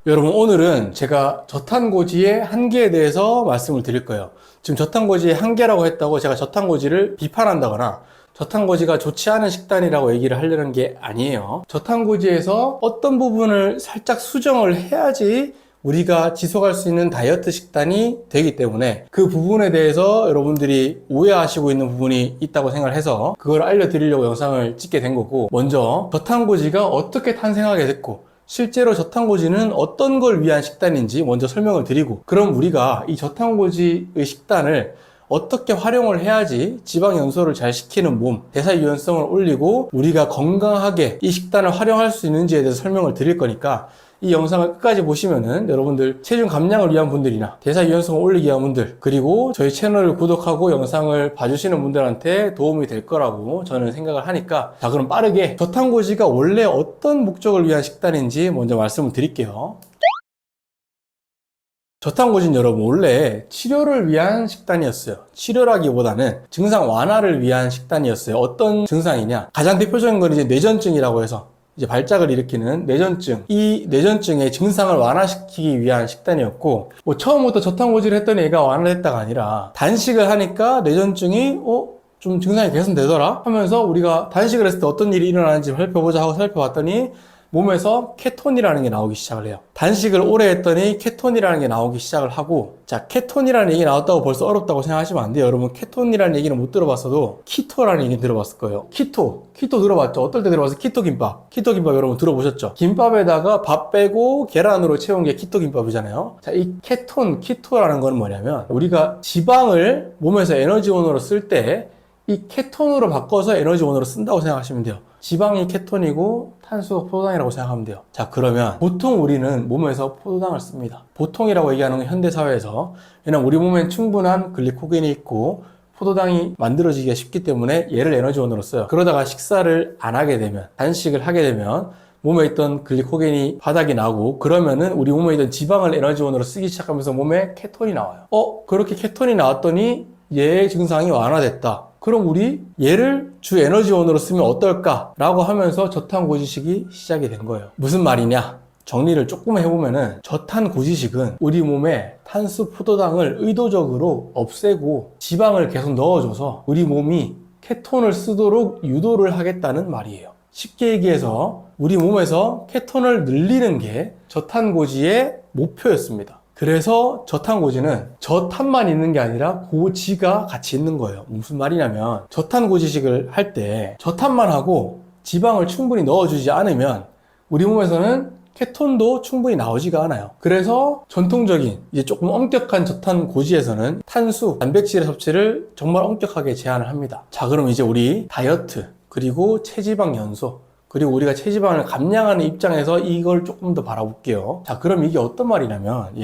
여러분, 오늘은 제가 저탄고지의 한계에 대해서 말씀을 드릴 거예요. 지금 저탄고지의 한계라고 했다고 제가 저탄고지를 비판한다거나 저탄고지가 좋지 않은 식단이라고 얘기를 하려는 게 아니에요. 저탄고지에서 어떤 부분을 살짝 수정을 해야지 우리가 지속할 수 있는 다이어트 식단이 되기 때문에 그 부분에 대해서 여러분들이 오해하시고 있는 부분이 있다고 생각을 해서 그걸 알려드리려고 영상을 찍게 된 거고, 먼저 저탄고지가 어떻게 탄생하게 됐고 실제로 저탄고지는 어떤 걸 위한 식단인지 먼저 설명을 드리고, 그럼 우리가 이 저탄고지의 식단을 어떻게 활용을 해야지 지방 연소를 잘 시키는 몸, 대사 유연성을 올리고 우리가 건강하게 이 식단을 활용할 수 있는지에 대해서 설명을 드릴 거니까 이 영상을 끝까지 보시면은 여러분들 체중 감량을 위한 분들이나 대사 유연성을 올리기 위한 분들, 그리고 저희 채널을 구독하고 영상을 봐주시는 분들한테 도움이 될 거라고 저는 생각을 하니까, 자, 그럼 빠르게 저탄고지가 원래 어떤 목적을 위한 식단인지 먼저 말씀을 드릴게요. 저탄고지는 여러분 원래 치료를 위한 식단이었어요. 치료라기보다는 증상 완화를 위한 식단이었어요. 어떤 증상이냐, 가장 대표적인 건 이제 뇌전증이라고 해서 이제 발작을 일으키는 뇌전증, 이 뇌전증의 증상을 완화시키기 위한 식단이었고, 뭐 처음부터 저탄고지를 했더니 얘가 완화됐다가 아니라 단식을 하니까 뇌전증이 좀 증상이 개선되더라 하면서 우리가 단식을 했을 때 어떤 일이 일어나는지 살펴보자 하고 살펴봤더니 몸에서 케톤이라는 게 나오기 시작을 해요. 단식을 오래 했더니 케톤이라는 게 나오기 시작을 하고, 자, 케톤이라는 얘기 나왔다고 벌써 어렵다고 생각하시면 안 돼요. 여러분, 케톤이라는 얘기는 못 들어봤어도 키토라는 얘기 들어봤을 거예요. 키토 들어봤죠? 어떨 때 들어봤어요? 키토김밥 여러분 들어보셨죠? 김밥에다가 밥 빼고 계란으로 채운 게 키토김밥이잖아요. 자, 이 키토라는 거는 뭐냐면 우리가 지방을 몸에서 에너지원으로 쓸 때 이 케톤으로 바꿔서 에너지원으로 쓴다고 생각하시면 돼요. 지방이 케톤이고 탄수가 포도당이라고 생각하면 돼요. 자, 그러면 보통 우리는 몸에서 포도당을 씁니다. 보통이라고 얘기하는 건 현대사회에서, 왜냐면 우리 몸엔 충분한 글리코겐이 있고 포도당이 만들어지기가 쉽기 때문에 얘를 에너지원으로 써요. 그러다가 식사를 안 하게 되면, 단식을 하게 되면 몸에 있던 글리코겐이 바닥이 나고, 그러면은 우리 몸에 있던 지방을 에너지원으로 쓰기 시작하면서 몸에 케톤이 나와요. 그렇게 케톤이 나왔더니 얘의 증상이 완화됐다. 그럼 우리 얘를 주 에너지원으로 쓰면 어떨까? 라고 하면서 저탄고지식이 시작이 된 거예요. 무슨 말이냐? 정리를 조금 해보면은 저탄고지식은 우리 몸에 탄수 포도당을 의도적으로 없애고 지방을 계속 넣어줘서 우리 몸이 케톤을 쓰도록 유도를 하겠다는 말이에요. 쉽게 얘기해서 우리 몸에서 케톤을 늘리는 게 저탄고지의 목표였습니다. 그래서 저탄고지는 저탄만 있는 게 아니라 고지가 같이 있는 거예요. 무슨 말이냐면 저탄고지식을 할 때 저탄만 하고 지방을 충분히 넣어주지 않으면 우리 몸에서는 케톤도 충분히 나오지가 않아요. 그래서 전통적인 이제 조금 엄격한 저탄고지에서는 탄수, 단백질의 섭취를 정말 엄격하게 제한을 합니다. 자, 그럼 이제 우리 다이어트, 그리고 체지방 연소, 그리고 우리가 체지방을 감량하는 입장에서 이걸 조금 더 바라볼게요. 자, 그럼 이게 어떤 말이냐면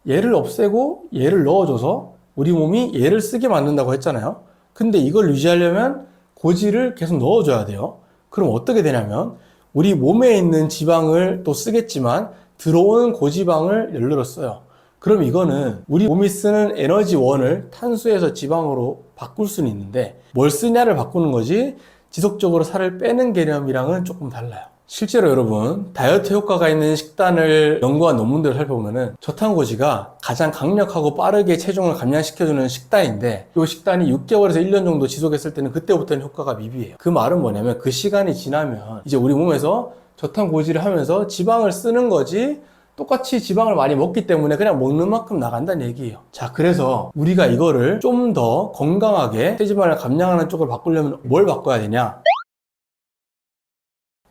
얘를 없애고 얘를 넣어줘서 우리 몸이 얘를 쓰게 만든다고 했잖아요. 근데 이걸 유지하려면 고지를 계속 넣어줘야 돼요. 그럼 어떻게 되냐면 우리 몸에 있는 지방을 또 쓰겠지만 들어오는 고지방을 열로 써요. 그럼 이거는 우리 몸이 쓰는 에너지원을 탄수에서 지방으로 바꿀 수는 있는데 뭘 쓰냐를 바꾸는 거지 지속적으로 살을 빼는 개념이랑은 조금 달라요. 실제로 여러분, 다이어트 효과가 있는 식단을 연구한 논문들을 살펴보면은 저탄고지가 가장 강력하고 빠르게 체중을 감량시켜주는 식단인데, 이 식단이 6개월에서 1년 정도 지속했을 때는 그때부터는 효과가 미비해요. 그 말은 뭐냐면 그 시간이 지나면 이제 우리 몸에서 저탄고지를 하면서 지방을 쓰는 거지 똑같이 지방을 많이 먹기 때문에 그냥 먹는 만큼 나간다는 얘기예요. 자, 그래서 우리가 이거를 좀 더 건강하게 체지방을 감량하는 쪽을 바꾸려면 뭘 바꿔야 되냐?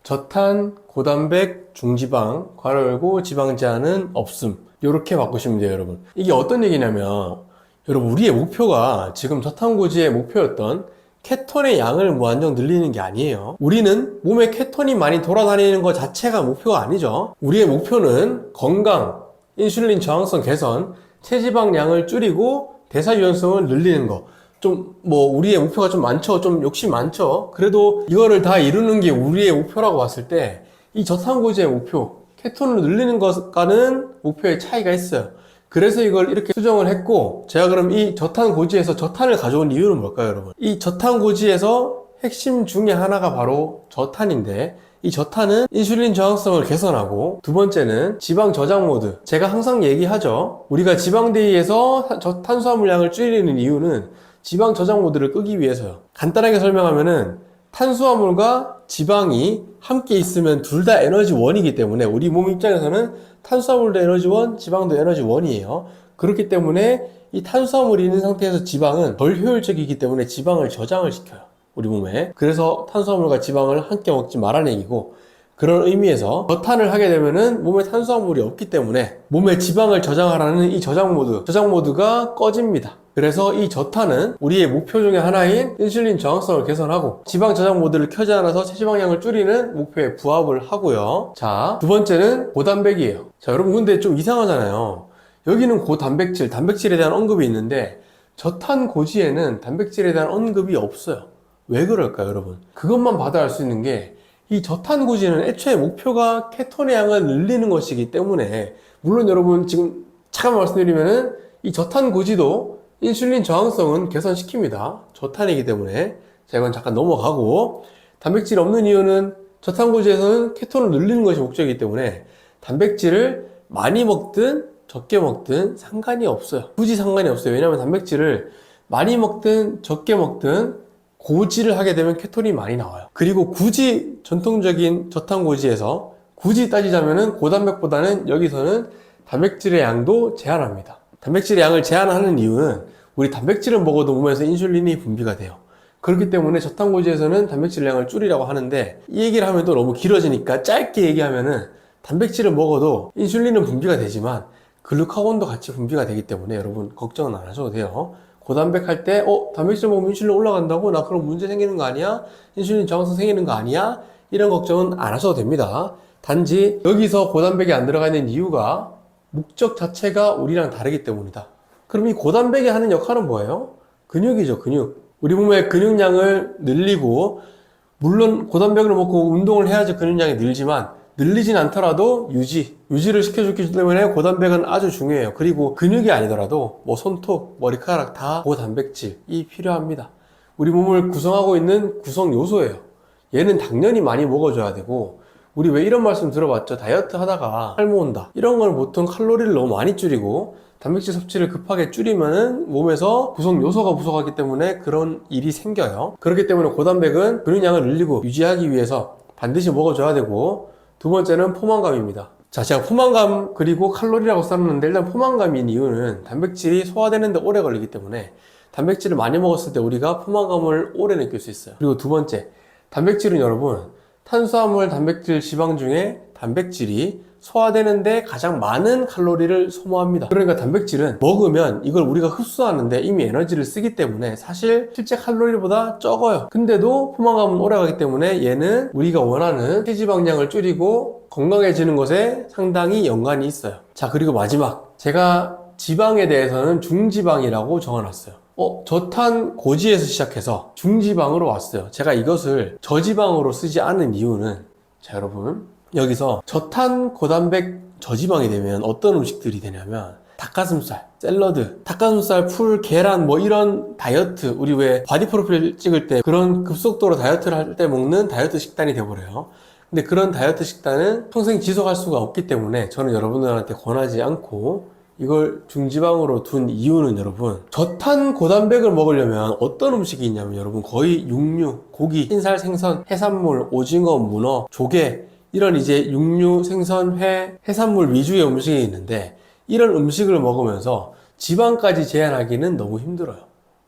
저탄, 고단백, 중지방, 괄호 열고 지방 제한은 없음. 이렇게 바꾸시면 돼요, 여러분. 이게 어떤 얘기냐면 여러분, 우리의 목표가 지금 저탄고지의 목표였던 케톤의 양을 무한정 늘리는 게 아니에요. 우리는 몸에 케톤이 많이 돌아다니는 것 자체가 목표가 아니죠. 우리의 목표는 건강, 인슐린 저항성 개선, 체지방량을 줄이고 대사 유연성을 늘리는 거. 우리의 목표가 좀 많죠. 좀 욕심 많죠. 그래도 이거를 다 이루는 게 우리의 목표라고 봤을 때 이 저탄고지의 목표, 케톤을 늘리는 것과는 목표의 차이가 있어요. 그래서 이걸 이렇게 수정을 했고, 제가 그럼 이 저탄고지에서 저탄을 가져온 이유는 뭘까요, 여러분? 이 저탄고지에서 핵심 중에 하나가 바로 저탄인데, 이 저탄은 인슐린 저항성을 개선하고, 두 번째는 지방 저장 모드. 제가 항상 얘기하죠. 우리가 지방대위에서 탄수화물량을 줄이는 이유는 지방 저장 모드를 끄기 위해서요. 간단하게 설명하면은 탄수화물과 지방이 함께 있으면 둘 다 에너지 원이기 때문에 우리 몸 입장에서는 탄수화물도 에너지 원, 지방도 에너지 원이에요. 그렇기 때문에 이 탄수화물이 있는 상태에서 지방은 덜 효율적이기 때문에 지방을 저장을 시켜요. 우리 몸에. 그래서 탄수화물과 지방을 함께 먹지 말라는 얘기고, 그런 의미에서 저탄을 하게 되면은 몸에 탄수화물이 없기 때문에 몸에 지방을 저장하라는 이 저장 모드가 꺼집니다. 그래서 이 저탄은 우리의 목표 중에 하나인 인슐린 저항성을 개선하고 지방 저장 모드를 켜지 않아서 체지방량을 줄이는 목표에 부합을 하고요. 자, 두 번째는 고단백이에요. 자, 여러분 근데 좀 이상하잖아요. 여기는 고단백질, 단백질에 대한 언급이 있는데 저탄 고지에는 단백질에 대한 언급이 없어요. 왜 그럴까요, 여러분? 그것만 봐도 알 수 있는 게 이 저탄 고지는 애초에 목표가 케톤의 양을 늘리는 것이기 때문에, 물론 여러분 지금 잠깐 말씀드리면은 이 저탄 고지도 인슐린 저항성은 개선시킵니다. 저탄이기 때문에. 자, 이건 잠깐 넘어가고, 단백질이 없는 이유는 저탄 고지에서는 케톤을 늘리는 것이 목적이기 때문에 단백질을 많이 먹든 적게 먹든 상관이 없어요. 굳이 상관이 없어요. 왜냐하면 단백질을 많이 먹든 적게 먹든 고지를 하게 되면 케톤이 많이 나와요. 그리고 굳이 전통적인 저탄 고지에서 굳이 따지자면은 고단백보다는 여기서는 단백질의 양도 제한합니다. 단백질의 양을 제한하는 이유는 우리 단백질을 먹어도 몸에서 인슐린이 분비가 돼요. 그렇기 때문에 저탄 고지에서는 단백질 양을 줄이라고 하는데, 이 얘기를 하면 또 너무 길어지니까 짧게 얘기하면은 단백질을 먹어도 인슐린은 분비가 되지만 글루카곤도 같이 분비가 되기 때문에 여러분 걱정은 안 하셔도 돼요. 고단백 할 때 단백질 먹으면 인슐린 올라간다고? 나 그럼 문제 생기는 거 아니야? 인슐린 저항성 생기는 거 아니야? 이런 걱정은 안 하셔도 됩니다. 단지 여기서 고단백이 안 들어가 있는 이유가 목적 자체가 우리랑 다르기 때문이다. 그럼 이 고단백이 하는 역할은 뭐예요? 근육이죠, 근육. 우리 몸의 근육량을 늘리고, 물론 고단백을 먹고 운동을 해야지 근육량이 늘지만 늘리진 않더라도 유지를 시켜주기 때문에 고단백은 아주 중요해요. 그리고 근육이 아니더라도 뭐 손톱, 머리카락 다 고단백질이 필요합니다. 우리 몸을 구성하고 있는 구성 요소예요. 얘는 당연히 많이 먹어줘야 되고, 우리 왜 이런 말씀 들어봤죠? 다이어트 하다가 탈모온다. 이런 걸 보통 칼로리를 너무 많이 줄이고 단백질 섭취를 급하게 줄이면은 몸에서 구성 요소가 부족하기 때문에 그런 일이 생겨요. 그렇기 때문에 고단백은 근육량을 늘리고 유지하기 위해서 반드시 먹어줘야 되고, 두 번째는 포만감입니다. 자, 제가 포만감 그리고 칼로리라고 썼는데, 일단 포만감인 이유는 단백질이 소화되는데 오래 걸리기 때문에 단백질을 많이 먹었을 때 우리가 포만감을 오래 느낄 수 있어요. 그리고 두 번째, 단백질은 여러분 탄수화물, 단백질, 지방 중에 단백질이 소화되는데 가장 많은 칼로리를 소모합니다. 그러니까 단백질은 먹으면 이걸 우리가 흡수하는데 이미 에너지를 쓰기 때문에 사실 실제 칼로리보다 적어요. 근데도 포만감은 오래가기 때문에 얘는 우리가 원하는 체지방량을 줄이고 건강해지는 것에 상당히 연관이 있어요. 자, 그리고 마지막, 제가 지방에 대해서는 중지방이라고 적어놨어요. 저탄 고지에서 시작해서 중지방으로 왔어요. 제가 이것을 저지방으로 쓰지 않은 이유는, 자, 여러분 여기서 저탄 고단백 저지방이 되면 어떤 음식들이 되냐면 닭가슴살, 샐러드, 닭가슴살, 풀, 계란 뭐 이런 다이어트, 우리 왜 바디 프로필 찍을 때 그런 급속도로 다이어트를 할 때 먹는 다이어트 식단이 돼버려요. 근데 그런 다이어트 식단은 평생 지속할 수가 없기 때문에 저는 여러분들한테 권하지 않고 이걸 중지방으로 둔 이유는, 여러분 저탄 고단백을 먹으려면 어떤 음식이 있냐면 여러분 거의 육류, 고기, 흰살, 생선, 해산물, 오징어, 문어, 조개 이런 이제 육류, 생선, 회, 해산물 위주의 음식이 있는데, 이런 음식을 먹으면서 지방까지 제한하기는 너무 힘들어요.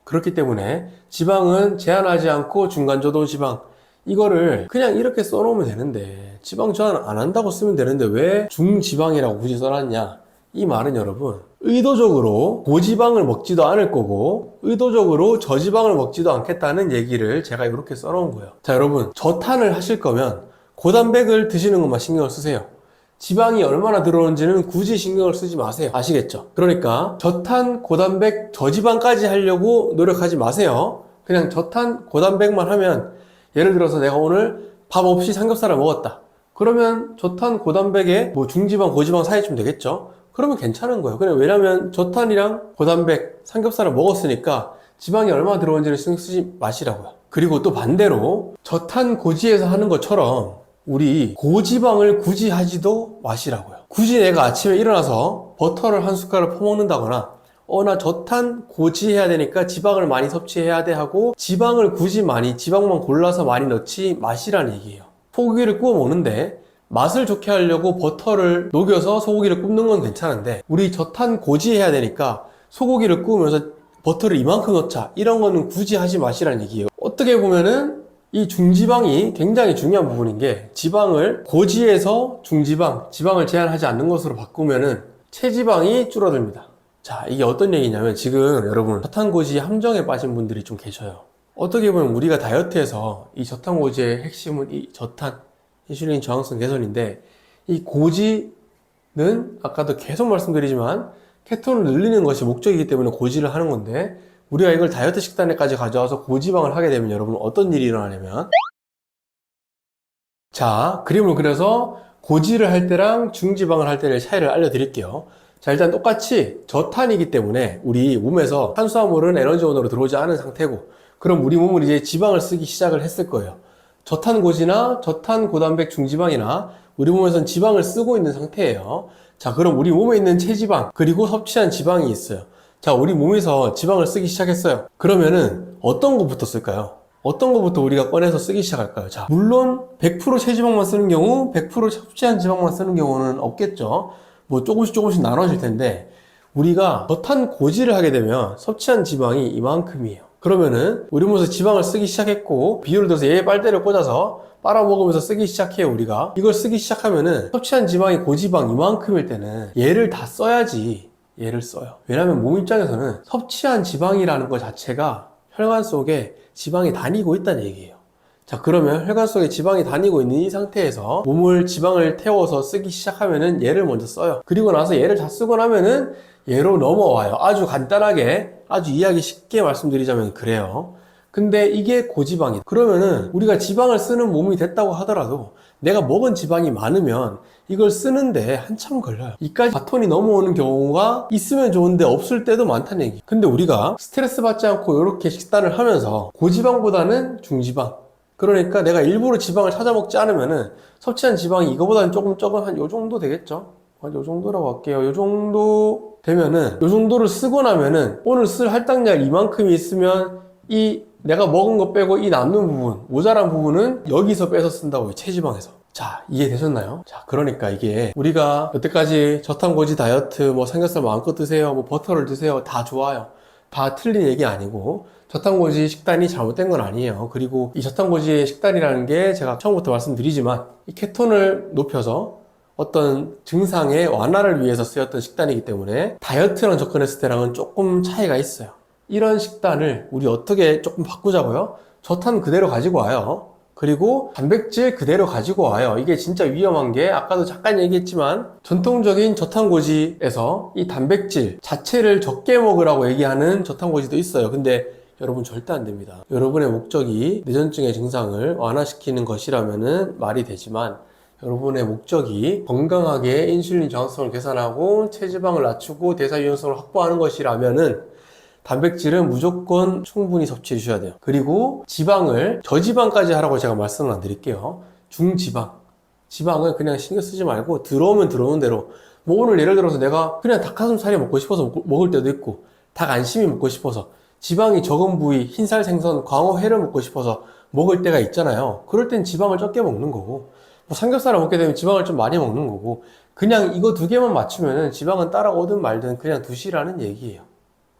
그렇기 때문에 지방은 제한하지 않고 중간저도 지방, 이거를 그냥 이렇게 써놓으면 되는데, 지방 제한 안 한다고 쓰면 되는데 왜 중지방이라고 굳이 써놨냐? 이 말은 여러분 의도적으로 고지방을 먹지도 않을 거고 의도적으로 저지방을 먹지도 않겠다는 얘기를 제가 이렇게 써놓은 거예요. 자, 여러분 저탄을 하실 거면 고단백을 드시는 것만 신경을 쓰세요. 지방이 얼마나 들어오는지는 굳이 신경을 쓰지 마세요. 아시겠죠? 그러니까 저탄, 고단백, 저지방까지 하려고 노력하지 마세요. 그냥 저탄, 고단백만 하면, 예를 들어서 내가 오늘 밥 없이 삼겹살을 먹었다. 그러면 저탄, 고단백에 뭐 중지방, 고지방 사이쯤 되겠죠? 그러면 괜찮은 거예요. 그냥 왜냐면 저탄이랑 고단백, 삼겹살을 먹었으니까 지방이 얼마나 들어오는지를 신경 쓰지 마시라고요. 그리고 또 반대로 저탄 고지에서 하는 것처럼 우리 고지방을 굳이 하지도 마시라고요. 굳이 내가 아침에 일어나서 버터를 한 숟갈을 퍼먹는다거나 나 저탄 고지해야 되니까 지방을 많이 섭취해야 돼 하고 지방을 굳이 많이 지방만 골라서 많이 넣지 마시라는 얘기예요. 소고기를 구워 먹는데 맛을 좋게 하려고 버터를 녹여서 소고기를 굽는 건 괜찮은데 우리 저탄 고지해야 되니까 소고기를 구우면서 버터를 이만큼 넣자 이런 거는 굳이 하지 마시라는 얘기예요. 어떻게 보면은 이 중지방이 굉장히 중요한 부분인 게 지방을 고지에서 중지방, 지방을 제한하지 않는 것으로 바꾸면은 체지방이 줄어듭니다. 자, 이게 어떤 얘기냐면 지금 여러분 저탄고지 함정에 빠진 분들이 좀 계셔요. 어떻게 보면 우리가 다이어트에서 이 저탄고지의 핵심은 이 저탄, 인슐린 저항성 개선인데 이 고지는 아까도 계속 말씀드리지만 케톤을 늘리는 것이 목적이기 때문에 고지를 하는 건데 우리가 이걸 다이어트 식단에까지 가져와서 고지방을 하게 되면 여러분 어떤 일이 일어나냐면 자, 그림을 그려서 고지를 할 때랑 중지방을 할 때의 차이를 알려드릴게요. 자, 일단 똑같이 저탄이기 때문에 우리 몸에서 탄수화물은 에너지원으로 들어오지 않은 상태고 그럼 우리 몸은 이제 지방을 쓰기 시작을 했을 거예요. 저탄고지나 저탄고단백 중지방이나 우리 몸에서는 지방을 쓰고 있는 상태예요. 자, 그럼 우리 몸에 있는 체지방 그리고 섭취한 지방이 있어요. 자, 우리 몸에서 지방을 쓰기 시작했어요. 그러면은 어떤 것부터 쓸까요? 어떤 것부터 우리가 꺼내서 쓰기 시작할까요? 자, 물론 100% 체지방만 쓰는 경우 100% 섭취한 지방만 쓰는 경우는 없겠죠. 뭐 조금씩 나눠질 텐데 우리가 저탄고지를 하게 되면 섭취한 지방이 이만큼이에요. 그러면은 우리 몸에서 지방을 쓰기 시작했고 비율을 들어서 얘 빨대를 꽂아서 빨아먹으면서 쓰기 시작해요. 우리가 이걸 쓰기 시작하면은 섭취한 지방이 고지방 이만큼일 때는 얘를 다 써야지 얘를 써요. 왜냐면 몸 입장에서는 섭취한 지방이라는 것 자체가 혈관 속에 지방이 다니고 있다는 얘기예요. 자, 그러면 혈관 속에 지방이 다니고 있는 이 상태에서 몸을 지방을 태워서 쓰기 시작하면은 얘를 먼저 써요. 그리고 나서 얘를 다 쓰고 나면은 얘로 넘어와요. 아주 간단하게 아주 이해하기 쉽게 말씀드리자면 그래요. 근데 이게 고지방이다. 그러면은 우리가 지방을 쓰는 몸이 됐다고 하더라도 내가 먹은 지방이 많으면 이걸 쓰는데 한참 걸려요. 이까지 바톤이 넘어오는 경우가 있으면 좋은데 없을 때도 많다는 얘기. 근데 우리가 스트레스 받지 않고 이렇게 식단을 하면서 고지방보다는 중지방, 그러니까 내가 일부러 지방을 찾아 먹지 않으면은 섭취한 지방이 이거보다는 조금 적은 한 요 정도 되겠죠? 요 정도라고 할게요. 요 정도 되면은 요 정도를 쓰고 나면은 오늘 쓸 할당량 이만큼이 있으면 이 내가 먹은 거 빼고 이 남는 부분, 모자란 부분은 여기서 빼서 쓴다고, 이 체지방에서. 자, 이해되셨나요? 자, 그러니까 이게 우리가 여태까지 저탄고지 다이어트, 뭐 삼겹살 마음껏 드세요, 뭐 버터를 드세요, 다 좋아요. 다 틀린 얘기 아니고 저탄고지 식단이 잘못된 건 아니에요. 그리고 이 저탄고지의 식단이라는 게 제가 처음부터 말씀드리지만 이 케톤을 높여서 어떤 증상의 완화를 위해서 쓰였던 식단이기 때문에 다이어트랑 접근했을 때랑은 조금 차이가 있어요. 이런 식단을 우리 어떻게 조금 바꾸자고요? 저탄 그대로 가지고 와요. 그리고 단백질 그대로 가지고 와요. 이게 진짜 위험한 게 아까도 잠깐 얘기했지만 전통적인 저탄고지에서 이 단백질 자체를 적게 먹으라고 얘기하는 저탄고지도 있어요. 근데 여러분 절대 안 됩니다. 여러분의 목적이 뇌전증의 증상을 완화시키는 것이라면은 말이 되지만 여러분의 목적이 건강하게 인슐린 저항성을 개선하고 체지방을 낮추고 대사 유연성을 확보하는 것이라면은 단백질은 무조건 충분히 섭취해 주셔야 돼요. 그리고 지방을 저지방까지 하라고 제가 말씀을 안 드릴게요. 중지방. 지방은 그냥 신경 쓰지 말고 들어오면 들어오는 대로, 뭐 오늘 예를 들어서 내가 그냥 닭가슴살이 먹고 싶어서 먹을 때도 있고 닭 안심이 먹고 싶어서 지방이 적은 부위 흰살 생선 광어회를 먹고 싶어서 먹을 때가 있잖아요. 그럴 땐 지방을 적게 먹는 거고, 뭐 삼겹살을 먹게 되면 지방을 좀 많이 먹는 거고, 그냥 이거 두 개만 맞추면은 지방은 따라오든 말든 그냥 두시라는 얘기예요.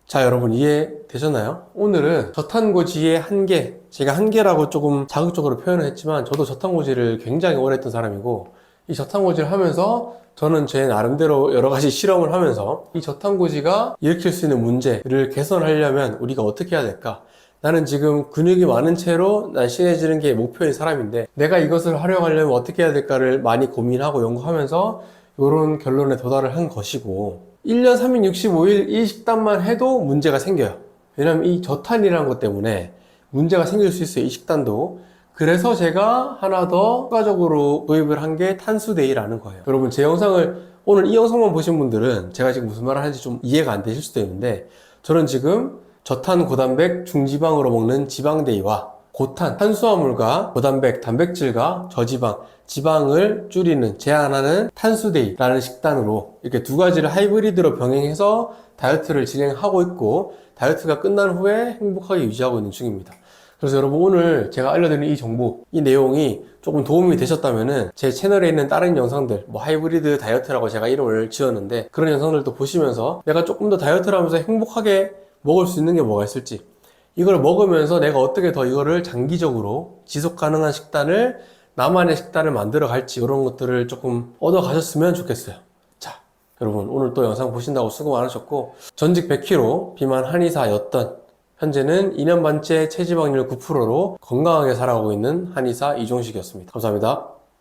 자, 여러분 이해되셨나요? 오늘은 저탄고지의 한계, 제가 한계라고 조금 자극적으로 표현을 했지만 저도 저탄고지를 굉장히 오래 했던 사람이고, 이 저탄고지를 하면서 저는 제 나름대로 여러 가지 실험을 하면서 이 저탄고지가 일으킬 수 있는 문제를 개선하려면 우리가 어떻게 해야 될까? 나는 지금 근육이 많은 채로 날씬해지는 게 목표인 사람인데 내가 이것을 활용하려면 어떻게 해야 될까를 많이 고민하고 연구하면서 이런 결론에 도달을 한 것이고, 1년 365일 이 식단만 해도 문제가 생겨요. 왜냐면 이 저탄이라는 것 때문에 문제가 생길 수 있어요, 이 식단도. 그래서 제가 하나 더 추가적으로 도입을 한 게 탄수데이라는 거예요. 여러분 제 영상을 오늘 이 영상만 보신 분들은 제가 지금 무슨 말을 하는지 좀 이해가 안 되실 수도 있는데, 저는 지금 저탄 고단백 중지방으로 먹는 지방데이와 고탄, 탄수화물과 고단백, 단백질과 저지방, 지방을 줄이는, 제한하는 탄수데이라는 식단으로 이렇게 두 가지를 하이브리드로 병행해서 다이어트를 진행하고 있고, 다이어트가 끝난 후에 행복하게 유지하고 있는 중입니다. 그래서 여러분, 오늘 제가 알려드린 이 정보, 이 내용이 조금 도움이 되셨다면은 제 채널에 있는 다른 영상들, 뭐 하이브리드 다이어트라고 제가 이름을 지었는데, 그런 영상들도 보시면서 내가 조금 더 다이어트를 하면서 행복하게 먹을 수 있는 게 뭐가 있을지, 이걸 먹으면서 내가 어떻게 더 이거를 장기적으로 지속 가능한 식단을, 나만의 식단을 만들어 갈지, 이런 것들을 조금 얻어 가셨으면 좋겠어요. 자, 여러분, 오늘 또 영상 보신다고 수고 많으셨고, 전직 100kg 비만 한의사였던, 현재는 2년 반째 체지방률 9%로 건강하게 살아가고 있는 한의사 이종식이었습니다. 감사합니다.